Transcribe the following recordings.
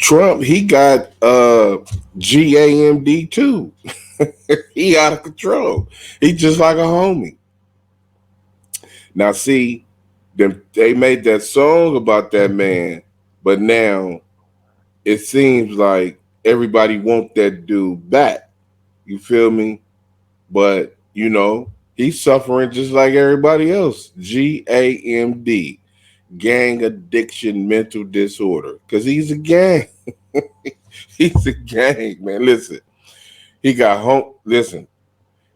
Trump, he got GAMD too. He out of control. He just like a homie. Now see, they made that song about that man, but now it seems like everybody want that dude back. You feel me? But he's suffering just like everybody else. GAMD, gang addiction mental disorder. Cause he's a gang. He's a gang, man. Listen, he got home. Listen,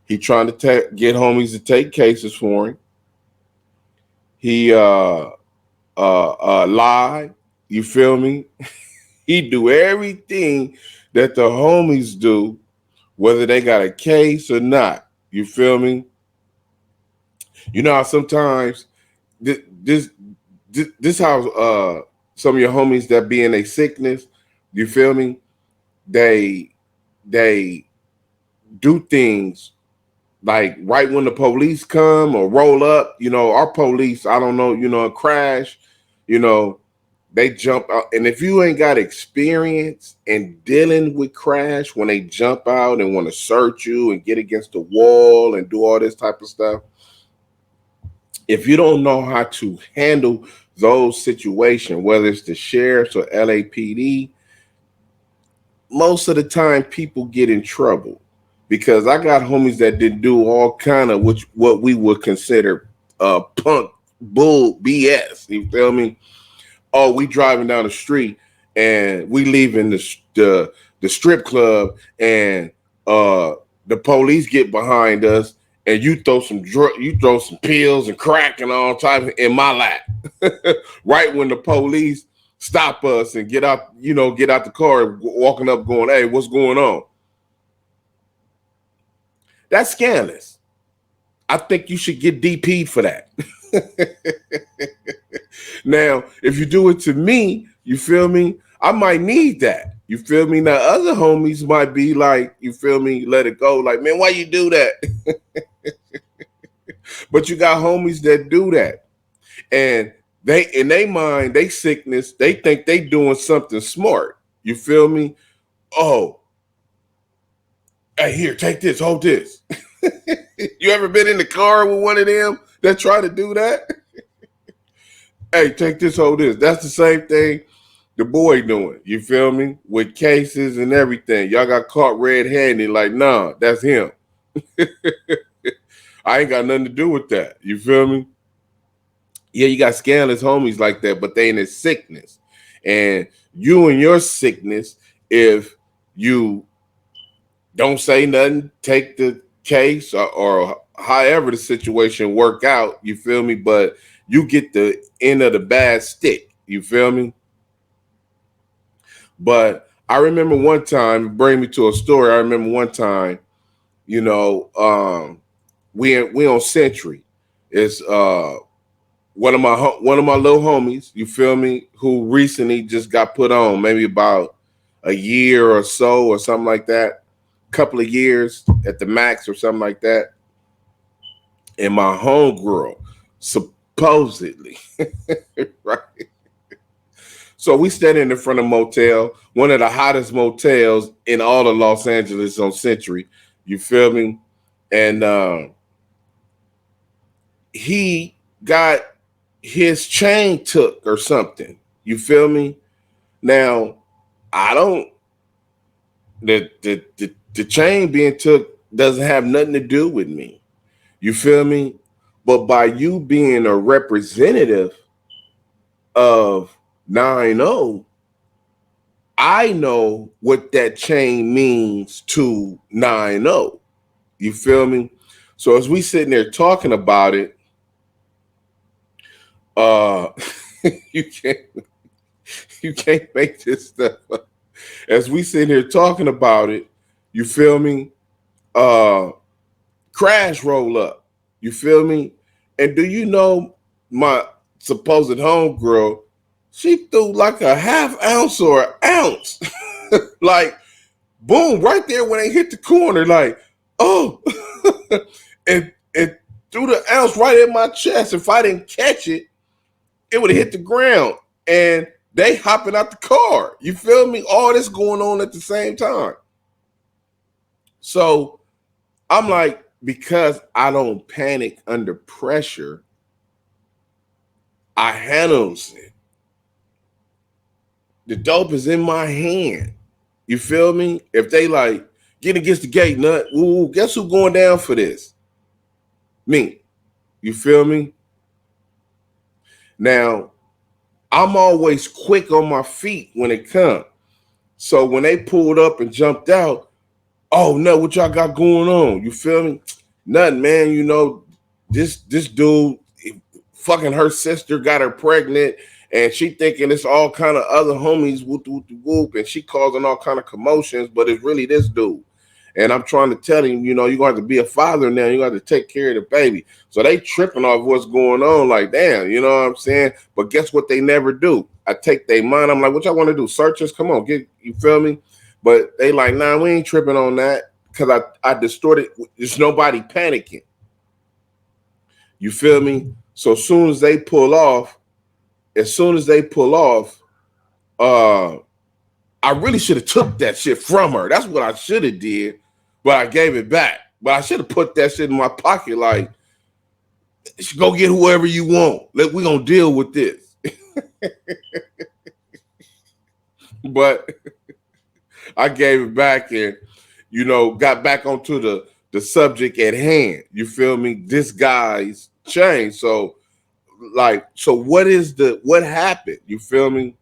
he trying to get homies to take cases for him. He lie. You feel me? He do everything that the homies do, whether they got a case or not. You feel me? You know how sometimes this how some of your homies that be in a sickness, you feel me? They they do things like right when the police come or roll up, our police, I don't know, crash, you know, they jump out. And if you ain't got experience in dealing with crash, when they jump out and want to search you and get against the wall and do all this type of stuff, if you don't know how to handle those situations, whether it's the sheriffs or LAPD, most of the time people get in trouble because I got homies that did do all kind of what we would consider punk bull BS. You feel me? Oh, we driving down the street and we leaving the strip club and the police get behind us and you throw some pills and crack and all types in my lap. Right when the police stop us and get out the car, walking up going, hey, what's going on? That's scandalous. I think you should get DP'd for that. Now, if you do it to me, you feel me? I might need that. You feel me? Now, other homies might be like, you feel me? Let it go. Like, man, why you do that? But you got homies that do that. And they, in their mind, they sickness, they think they doing something smart. You feel me? Oh, hey, here, take this, hold this. You ever been in the car with one of them that try to do that? Hey, take this, hold this. That's the same thing the boy doing. You feel me? With cases and everything. Y'all got caught red-handed. Like, nah, that's him. I ain't got nothing to do with that. You feel me? Yeah, you got scandalous homies like that, but they in his sickness. And you and your sickness, if you don't say nothing, take the case or however the situation work out, you feel me? But you get the end of the bad stick, you feel me? But I remember one time, bring me to a story. I remember one time, we on Century. It's one of my little homies, you feel me, who recently just got put on, maybe about a year or so or something like that, couple of years at the max or something like that. And my homegirl, supposedly, right? So we standing in front of a motel, one of the hottest motels in all of Los Angeles on Century. You feel me? And he got his chain took or something. You feel me? Now, I don't the chain being took doesn't have nothing to do with me. You feel me? But by you being a representative of 9-0, I know what that chain means to 9-0. You feel me? So as we sitting there talking about it, uh you can't make this stuff up. As we sitting here talking about it, you feel me? Crash roll up. You feel me? And do you know my supposed homegirl? She threw like a half ounce or an ounce. Like, boom, right there when they hit the corner, like, oh, and threw the ounce right in my chest. If I didn't catch it, it would have hit the ground. And They hopping out the car. You feel me? All this going on at the same time. So I'm like, because I don't panic under pressure, I handles it. The dope is in my hand. You feel me? If they like get against the gate, nut, ooh, guess who going down for this? Me. You feel me? Now, I'm always quick on my feet when it comes. So when they pulled up and jumped out, oh no, what y'all got going on? You feel me? Nothing, man. You know, this dude fucking her sister got her pregnant, and she thinking it's all kind of other homies whoop whoop whoop, and she causing all kind of commotions, but it's really this dude. And I'm trying to tell him, you know, you're going to have to be a father now. You got to take care of the baby. So they tripping off what's going on. Like, damn, you know what I'm saying? But guess what they never do? I take their mind. I'm like, what y'all want to do? Search us? Come on, get, you feel me? But they like, nah, we ain't tripping on that because I distorted. There's nobody panicking. You feel me? So as soon as they pull off, I really should have took that shit from her. That's what I should have did, but I gave it back. But I should have put that shit in my pocket. Like, go get whoever you want. We gonna deal with this. But I gave it back and, you know, got back onto the subject at hand. You feel me? This guy's changed. So, like, so what happened? You feel me?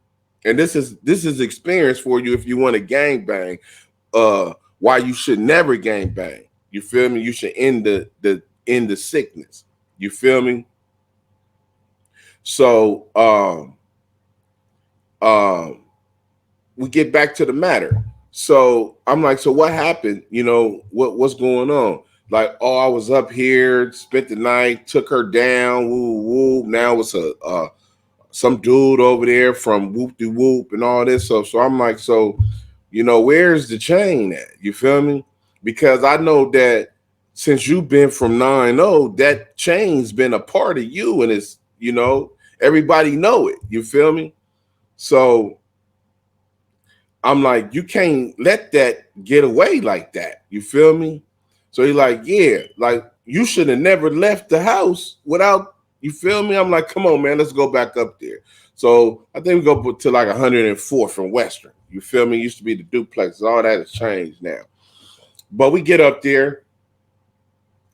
And this is experience for you if you want to gang bang. Why you should never gang bang. You feel me? You should end the sickness. You feel me? So we get back to the matter. So I'm like, so what happened? You know, what's going on? Like, oh, I was up here, spent the night, took her down, woo woo. Now it's some dude over there from Whoop de Whoop and all this stuff. So I'm like, so, you know, where's the chain at? You feel me? Because I know that since you've been from 9-0, that chain's been a part of you, and it's, you know, everybody know it. You feel me? So I'm like, you can't let that get away like that. You feel me? So he's like, yeah, like you should have never left the house without, you feel me? I'm like, come on, man, let's go back up there. So I think we go to like 104th and Western. You feel me? It used to be the duplex. All that has changed now. But we get up there.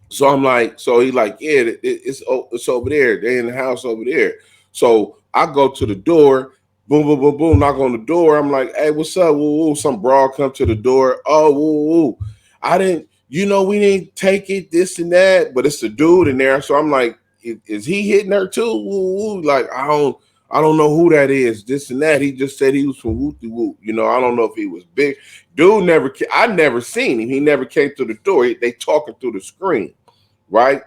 So I'm like, so he's like, yeah, it's over there. They in the house over there. So I go to the door. Boom, boom, boom, boom, knock on the door. I'm like, hey, what's up? Woo, woo. Some broad come to the door. Oh, woo, woo. I didn't, you know, we didn't take it, this and that, but it's the dude in there. So I'm like, is he hitting her too? Woo, woo. Like, I don't know who that is, this and that. He just said he was from Whoop de Whoop. You know, I don't know if he was big. Dude I never seen him. He never came through the door. They talking through the screen, right?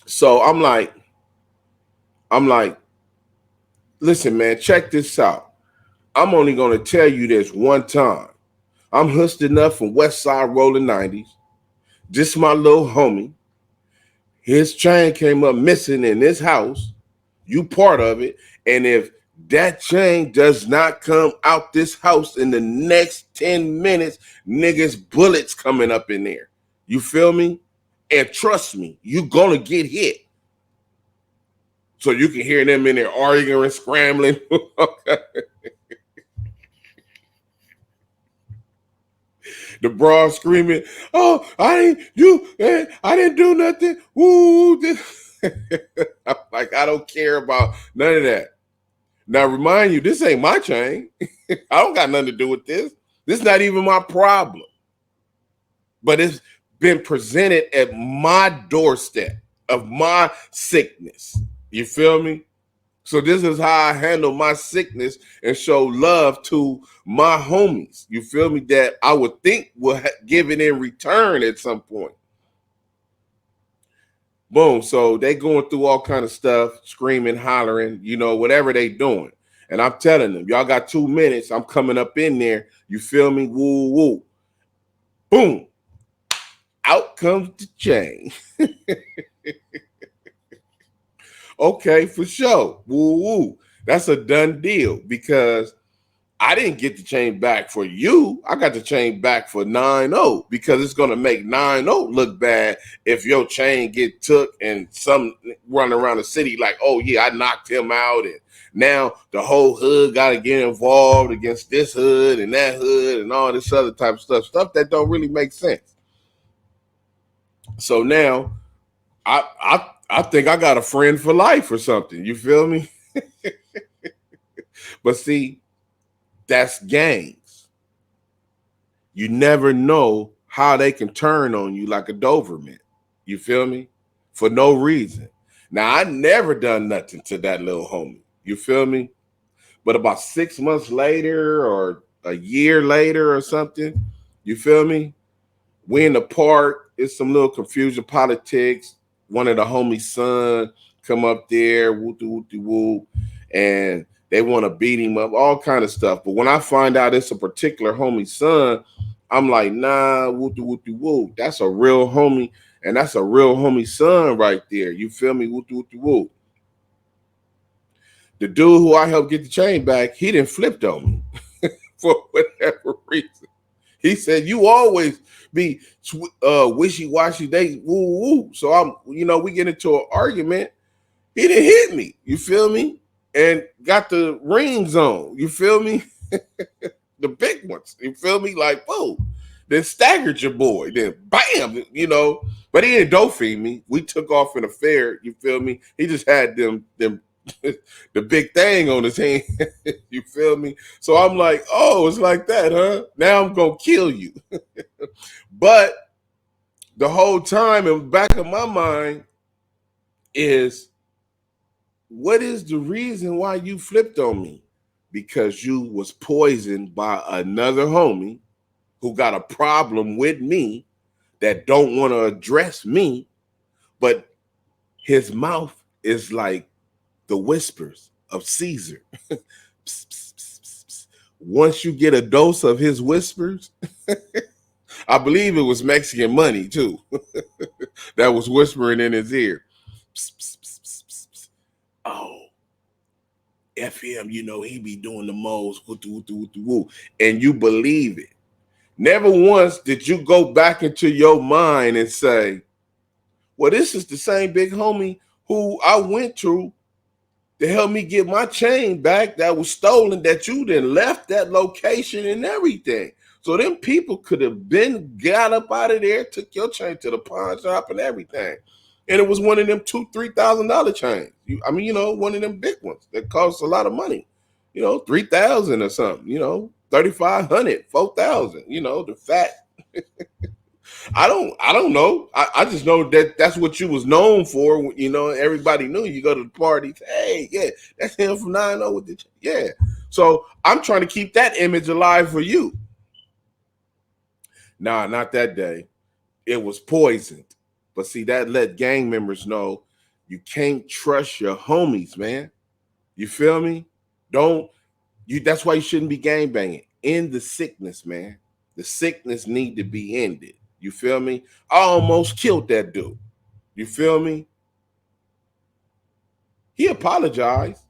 So I'm like, listen, man, check this out. I'm only going to tell you this one time. I'm hushed enough from West Side rolling 90s. Just my little homie. His chain came up missing in this house. You part of it. And if that chain does not come out this house in the next 10 minutes, niggas, bullets coming up in there. You feel me? And trust me, you going to get hit. So you can hear them in there arguing and scrambling. The broad screaming, "Oh, I didn't do nothing." Woo! I'm like, I don't care about none of that. Now, remind you, this ain't my chain. I don't got nothing to do with this. This is not even my problem. But it's been presented at my doorstep of my sickness. You feel me? So this is how I handle my sickness and show love to my homies. You feel me? That I would think will give it in return at some point. Boom. So they going through all kind of stuff, screaming, hollering, you know, whatever they doing. And I'm telling them, y'all got 2 minutes. I'm coming up in there. You feel me? Woo, woo. Boom. Out comes the chain. Okay, for sure. Woo, woo. That's a done deal because I didn't get the chain back for you. I got the chain back for 9-0 because it's going to make 9-0 look bad if your chain get took and some run around the city like, oh, yeah, I knocked him out. And now the whole hood got to get involved against this hood and that hood and all this other type of stuff that don't really make sense. So now I think I got a friend for life or something. You feel me? But see, that's gangs. You never know how they can turn on you like a Doberman. You feel me? For no reason. Now, I never done nothing to that little homie. You feel me? But about 6 months later or a year later or something, you feel me? We in the park. It's some little confusion politics. One of the homies' son come up there, whoop, and they want to beat him up, all kind of stuff. But when I find out it's a particular homie's son, I'm like, nah, whoop. That's a real homie, and that's a real homie's son right there. You feel me? Whoop. The dude who I helped get the chain back, he didn't flip on me for whatever reason. He said, you always be wishy-washy, they woo. So we get into an argument. He didn't hit me. You feel me? And got the rings on. You feel me? The big ones. You feel me? Like, whoa. Then staggered your boy. Then bam, But he didn't dope feed me. We took off in a fair. You feel me? He just had them the big thing on his hand. You feel me? So I'm like, oh, it's like that, huh? Now I'm gonna kill you. But the whole time in the back of my mind is, what is the reason why you flipped on me? Because you was poisoned by another homie who got a problem with me that don't want to address me, but his mouth is like the whispers of Caesar. Psst, psst, psst. Once you get a dose of his whispers, I believe it was Mexican money too, that was whispering in his ear. Psst, psst, psst, psst, psst. Oh, FM, he be doing the most, and you believe it. Never once did you go back into your mind and say, well, this is the same big homie who I went to help me get my chain back that was stolen, that you then left that location and everything. So them people could have got up out of there, took your chain to the pawn shop and everything. And it was one of them $2,000-$3,000 chains. One of them big ones that costs a lot of money. $3,000 or something, $3,500, $4,000, the fat. I don't know. I just know that that's what you was known for. Everybody knew. You go to the parties. Hey, yeah, that's him from 9-0 with the yeah. So I'm trying to keep that image alive for you. Nah, not that day. It was poisoned. But see, that let gang members know you can't trust your homies, man. You feel me? That's why you shouldn't be gang banging. End the sickness, man. The sickness need to be ended. You feel me? I almost killed that dude. You feel me? He apologized,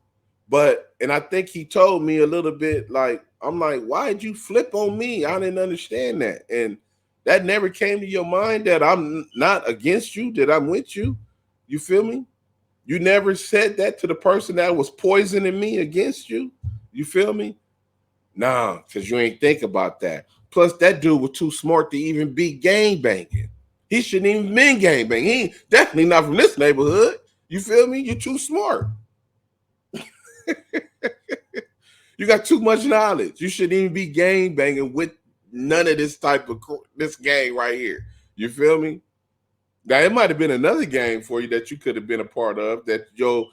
and I think he told me a little bit like, I'm like, why did you flip on me? I didn't understand that. And that never came to your mind that I'm not against you, that I'm with you. You feel me? You never said that to the person that was poisoning me against you. You feel me? Nah, because you ain't think about that. Plus, that dude was too smart to even be gang banging. He shouldn't even been gang banging. He ain't definitely not from this neighborhood. You feel me? You're too smart. You got too much knowledge. You shouldn't even be gang banging with none of this type of this gang right here. You feel me? Now, it might have been another gang for you that you could have been a part of, that your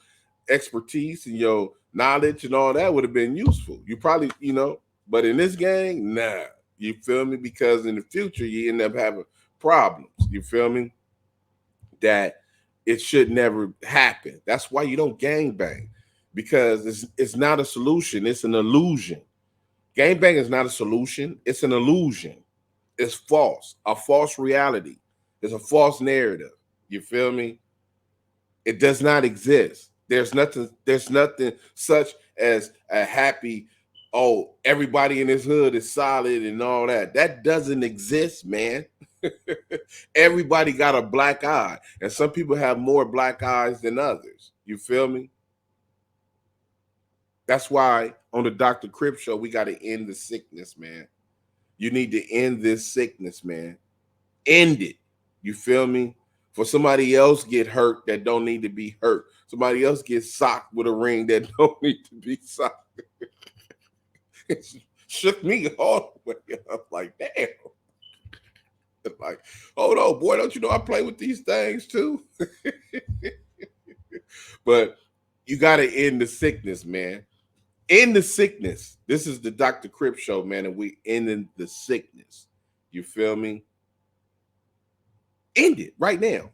expertise and your knowledge and all that would have been useful. You probably, but in this gang, nah. You feel me? Because in the future, you end up having problems. You feel me? That it should never happen. That's why you don't gang bang, because it's not a solution. It's an illusion. Gang bang is not a solution. It's an illusion. It's false, a false reality. It's a false narrative. You feel me? It does not exist. There's nothing such as a happy, oh, everybody in this hood is solid and all that. That doesn't exist, man. Everybody got a black eye, and some people have more black eyes than others. You feel me? That's why on the Dr. Crip show, we got to end the sickness, man. You need to end this sickness, man. End it. You feel me? For somebody else get hurt that don't need to be hurt. Somebody else get socked with a ring that don't need to be socked. It shook me all the way up. Like, damn. Like, hold on, boy, don't you know I play with these things too? But you got to end the sickness, man. End the sickness. This is the Dr. Crip show, man, and we ending the sickness. You feel me? End it right now.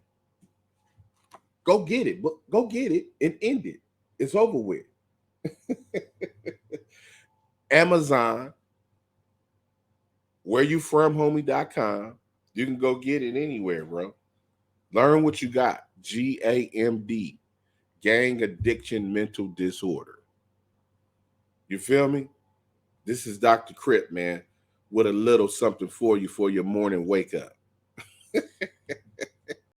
Go get it. Go get it and end it. It's over with. Amazon, whereyouFromHomie.com. You can go get it anywhere, bro. Learn what you got. GAMD, Gang Addiction Mental Disorder. You feel me? This is Dr. Crip, man, with a little something for you for your morning wake up.